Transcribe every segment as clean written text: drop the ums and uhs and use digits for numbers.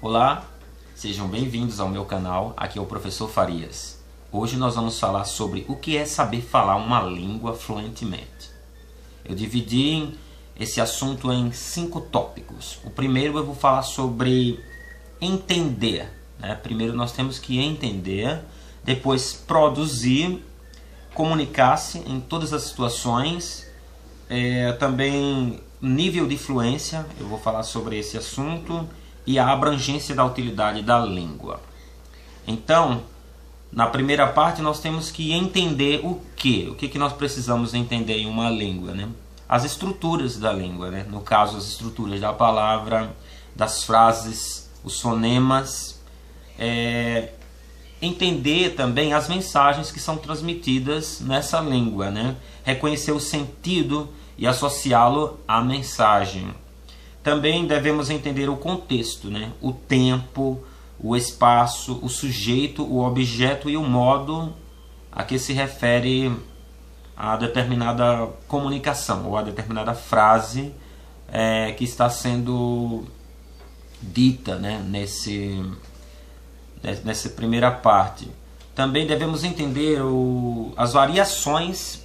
Olá, sejam bem-vindos ao meu canal, aqui é o Professor Farias. Hoje nós vamos falar sobre o que é saber falar uma língua fluentemente. Eu dividi esse assunto em 5 tópicos. O primeiro eu vou falar sobre entender, né? Primeiro nós temos que entender, depois produzir, comunicar-se em todas as situações, também nível de fluência, eu vou falar sobre esse assunto, e a abrangência da utilidade da língua. Então, na primeira parte nós temos que entender o que nós precisamos entender em uma língua, né? As estruturas da língua, né? No caso, as estruturas da palavra, das frases, os fonemas, entender também as mensagens que são transmitidas nessa língua, né? Reconhecer o sentido e associá-lo à mensagem. Também devemos entender o contexto, né? O tempo, o espaço, o sujeito, o objeto e o modo a que se refere a determinada comunicação ou a determinada frase que está sendo dita, né? Nessa primeira parte. Também devemos entender as variações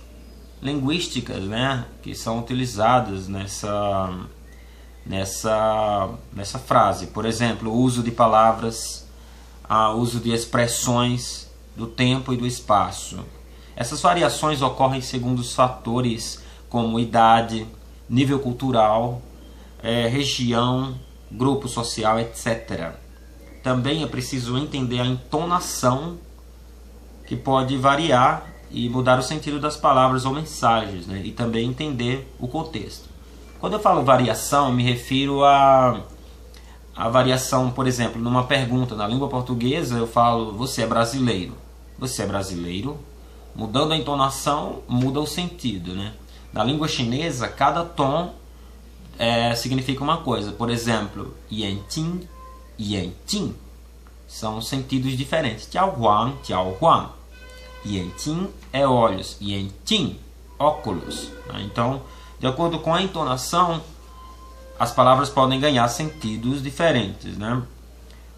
linguísticas, né? Que são utilizadas nessa frase. Por exemplo, o uso de palavras, o uso de expressões do tempo e do espaço. Essas variações ocorrem segundo os fatores como idade, nível cultural, região, grupo social, etc. Também é preciso entender a entonação, que pode variar e mudar o sentido das palavras ou mensagens, né? E também entender o contexto. Quando eu falo variação, eu me refiro a variação, por exemplo, numa pergunta. Na língua portuguesa eu falo, você é brasileiro? Você é brasileiro? Mudando a entonação, muda o sentido, né? Na língua chinesa, cada tom significa uma coisa. Por exemplo, yanqing, yanqing. São sentidos diferentes. Tiao huang, tiao huang. Yanqing é olhos, yanqing, óculos. Então, de acordo com a entonação, as palavras podem ganhar sentidos diferentes, né?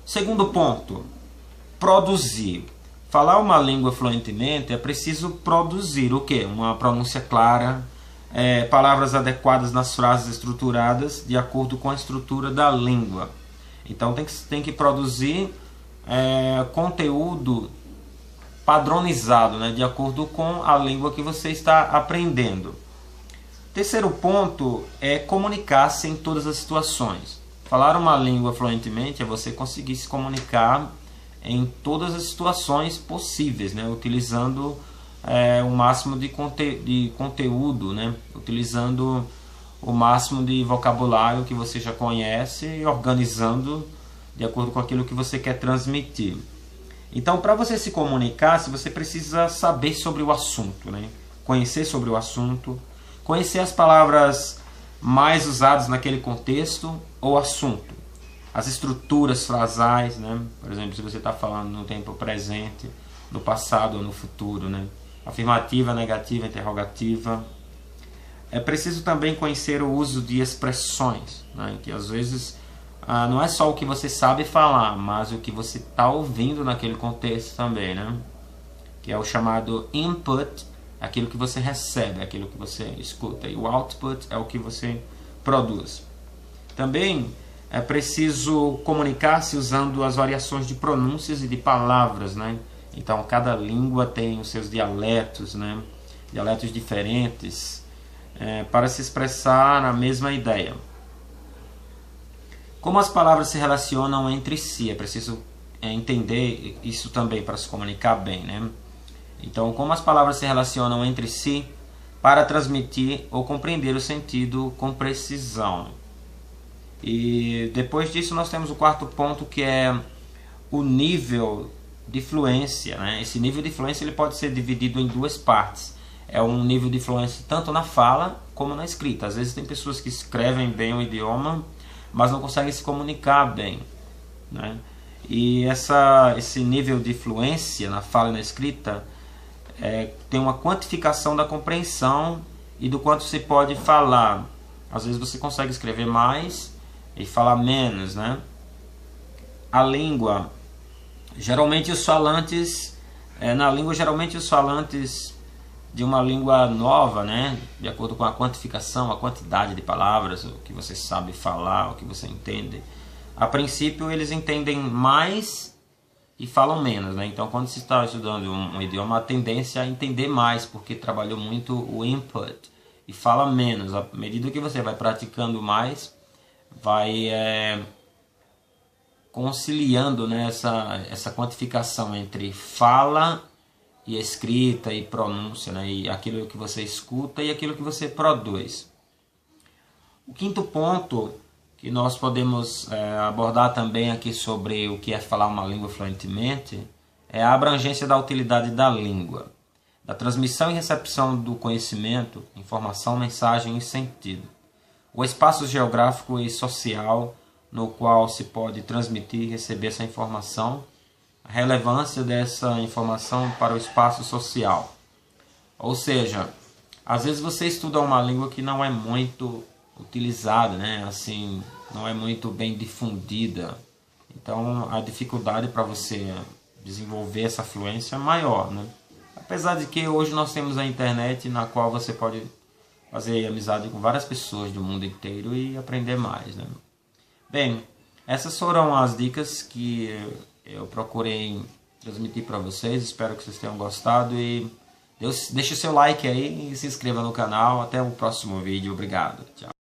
Segundo ponto, produzir. Falar uma língua fluentemente é preciso produzir o quê? Uma pronúncia clara, palavras adequadas nas frases estruturadas de acordo com a estrutura da língua. Então tem que produzir conteúdo padronizado, né? De acordo com a língua que você está aprendendo. Terceiro ponto é comunicar-se em todas as situações. Falar uma língua fluentemente é você conseguir se comunicar em todas as situações possíveis, né? Utilizando o máximo de conteúdo, né? Utilizando o máximo de vocabulário que você já conhece e organizando de acordo com aquilo que você quer transmitir. Então, para você se comunicar, você precisa saber sobre o assunto, né? Conhecer sobre o assunto, conhecer as palavras mais usadas naquele contexto ou assunto, as estruturas frasais, né? Por exemplo, se você está falando no tempo presente, no passado ou no futuro, né? Afirmativa, negativa, interrogativa. É preciso também conhecer o uso de expressões, né? Que às vezes não é só o que você sabe falar, mas o que você está ouvindo naquele contexto também, né? Que é o chamado input, aquilo que você recebe, aquilo que você escuta. E o output é o que você produz. Também é preciso comunicar-se usando as variações de pronúncias e de palavras, né? Então, cada língua tem os seus dialetos, né? Dialetos diferentes, para se expressar na mesma ideia. Como as palavras se relacionam entre si, é preciso entender isso também para se comunicar bem, né? Então, como as palavras se relacionam entre si para transmitir ou compreender o sentido com precisão. E depois disso nós temos o quarto ponto, que é o nível de fluência, né? Esse nível de fluência ele pode ser dividido em duas partes. É um nível de fluência tanto na fala como na escrita. Às vezes tem pessoas que escrevem bem o idioma, mas não conseguem se comunicar bem, né? E esse nível de fluência na fala e na escrita tem uma quantificação da compreensão e do quanto se pode falar. Às vezes você consegue escrever mais e falar menos, né? a língua, geralmente os falantes, geralmente os falantes de uma língua nova, né, de acordo com a quantificação, a quantidade de palavras, o que você sabe falar, o que você entende, a princípio eles entendem mais e falam menos, né? Então quando se está estudando um idioma, a tendência é entender mais, porque trabalhou muito o input, e fala menos. À medida que você vai praticando mais, vai conciliando, né, essa quantificação entre fala e escrita e pronúncia, né, e aquilo que você escuta e aquilo que você produz. O quinto ponto que nós podemos abordar também aqui sobre o que é falar uma língua fluentemente é a abrangência da utilidade da língua, da transmissão e recepção do conhecimento, informação, mensagem e sentido. O espaço geográfico e social no qual se pode transmitir e receber essa informação, a relevância dessa informação para o espaço social. Ou seja, às vezes você estuda uma língua que não é muito utilizada, né? Assim, não é muito bem difundida. Então a dificuldade para você desenvolver essa fluência é maior, né? Apesar de que hoje nós temos a internet, na qual você pode fazer amizade com várias pessoas do mundo inteiro e aprender mais, né? Bem, essas foram as dicas que eu procurei transmitir para vocês. Espero que vocês tenham gostado e deixe seu like aí e se inscreva no canal. Até o próximo vídeo. Obrigado. Tchau.